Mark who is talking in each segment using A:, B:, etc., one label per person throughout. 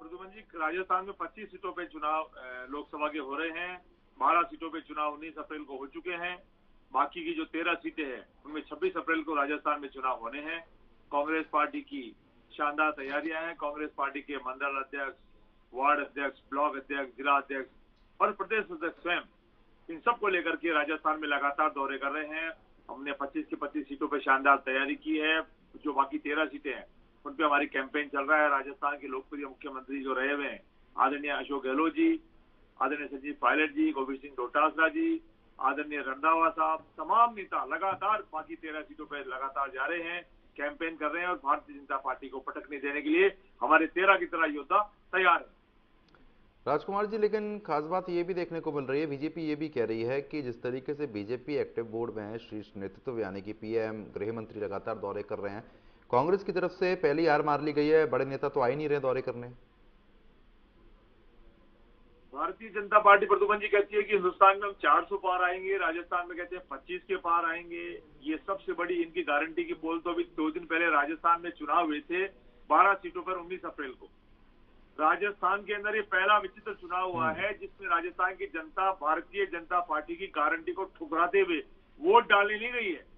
A: प्रद्युमन जी, राजस्थान में 25 सीटों पे चुनाव लोकसभा के हो रहे हैं। 12 सीटों पे चुनाव 19 अप्रैल को हो चुके हैं। बाकी की जो 13 सीटें हैं उनमें 26 अप्रैल को राजस्थान में चुनाव होने हैं। कांग्रेस पार्टी की शानदार तैयारियां हैं। कांग्रेस पार्टी के मंडल अध्यक्ष, वार्ड अध्यक्ष, ब्लॉक अध्यक्ष, जिला अध्यक्ष और प्रदेश अध्यक्ष स्वयं, इन सबको लेकर के राजस्थान में लगातार दौरे कर रहे हैं। हमने 25 की 25 सीटों पर शानदार तैयारी की है। जो बाकी 13 सीटें हैं उन पे हमारी कैंपेन चल रहा है। राजस्थान के लोकप्रिय मुख्यमंत्री जो रहे हुए हैं आदरणीय अशोक गहलोत जी, आदरणीय सचिन पायलट जी, गोविंद सिंह डोटासरा जी, आदरणीय रंधावा साहब, तमाम नेता लगातार बाकी 13 सीटों पर लगातार जा रहे हैं, कैंपेन कर रहे हैं और भारतीय जनता पार्टी को पटकने देने के लिए हमारे 13 की तरह योद्धा तैयार है।
B: राजकुमार जी, लेकिन खास बात ये भी देखने को मिल रही है, बीजेपी ये भी कह रही है कि जिस तरीके से बीजेपी एक्टिव बोर्ड में है, शीर्ष नेतृत्व यानी कि पीएम, गृह मंत्री लगातार दौरे कर रहे हैं, कांग्रेस की तरफ से पहली हार मार ली गई है, बड़े नेता तो आ ही नहीं रहे दौरे करने।
A: भारतीय जनता पार्टी प्रद्युमन जी कहती है कि हिंदुस्तान में हम 400 पार आएंगे, राजस्थान में कहते हैं 25 के पार आएंगे। ये सबसे बड़ी इनकी गारंटी की पोल तो अभी 2 दिन पहले राजस्थान में चुनाव हुए थे 12 सीटों पर 19 अप्रैल को। राजस्थान के अंदर ये पहला विचित्र चुनाव हुआ है जिसमें राजस्थान की जनता भारतीय जनता पार्टी की गारंटी को ठुकराते हुए वोट डालने नहीं गई है।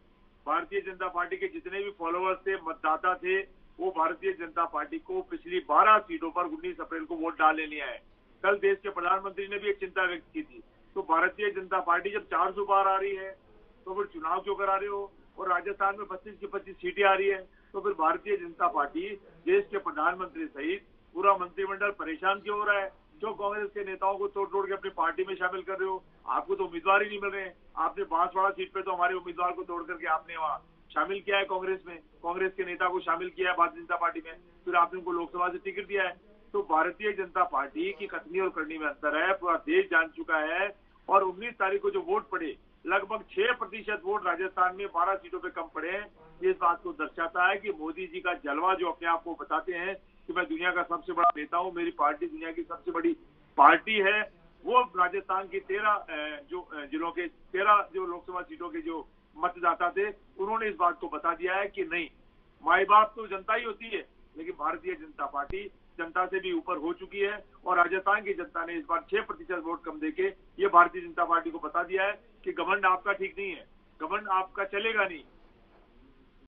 A: भारतीय जनता पार्टी के जितने भी फॉलोअर्स थे, मतदाता थे, वो भारतीय जनता पार्टी को पिछली 12 सीटों पर 19 अप्रैल को वोट डालने नहीं आए। कल देश के प्रधानमंत्री ने भी एक चिंता व्यक्त की थी। तो भारतीय जनता पार्टी जब 400 पार आ रही है तो फिर चुनाव क्यों करा रहे हो? और राजस्थान में 25 की 25 सीटें आ रही है तो फिर भारतीय जनता पार्टी, देश के प्रधानमंत्री सहित पूरा मंत्रिमंडल परेशान क्यों हो रहा है? जो कांग्रेस के नेताओं को तोड़ तोड़ के अपनी पार्टी में शामिल कर रहे हो, आपको तो उम्मीदवार ही नहीं मिल रहे हैं। आपने बांसवाड़ा सीट पे तो हमारे उम्मीदवार को तोड़ करके आपने वहां शामिल किया है कांग्रेस में, कांग्रेस के नेता को शामिल किया है भारतीय जनता पार्टी में, फिर आपने उनको लोकसभा से टिकट दिया है। तो भारतीय जनता पार्टी की कथनी और करनी में अंतर है, पूरा देश जान चुका है। और 19 तारीख को जो वोट पड़े, लगभग 6% वोट राजस्थान में 12 सीटों पे कम पड़े हैं। ये इस बात को दर्शाता है कि मोदी जी का जलवा, जो अपने आप को बताते हैं कि मैं दुनिया का सबसे बड़ा नेता हूं, मेरी पार्टी दुनिया की सबसे बड़ी पार्टी है, वो राजस्थान की 13 जो जिलों के 13 जो लोकसभा सीटों के जो मतदाता थे, उन्होंने इस बात को बता दिया है कि नहीं, माई बाप तो जनता ही होती है, लेकिन भारतीय जनता पार्टी जनता से भी ऊपर हो चुकी है। और राजस्थान की जनता ने इस बार 6% वोट कम देके ये भारतीय जनता पार्टी को बता दिया है कि घमंड आपका ठीक नहीं है, घमंड आपका चलेगा नहीं।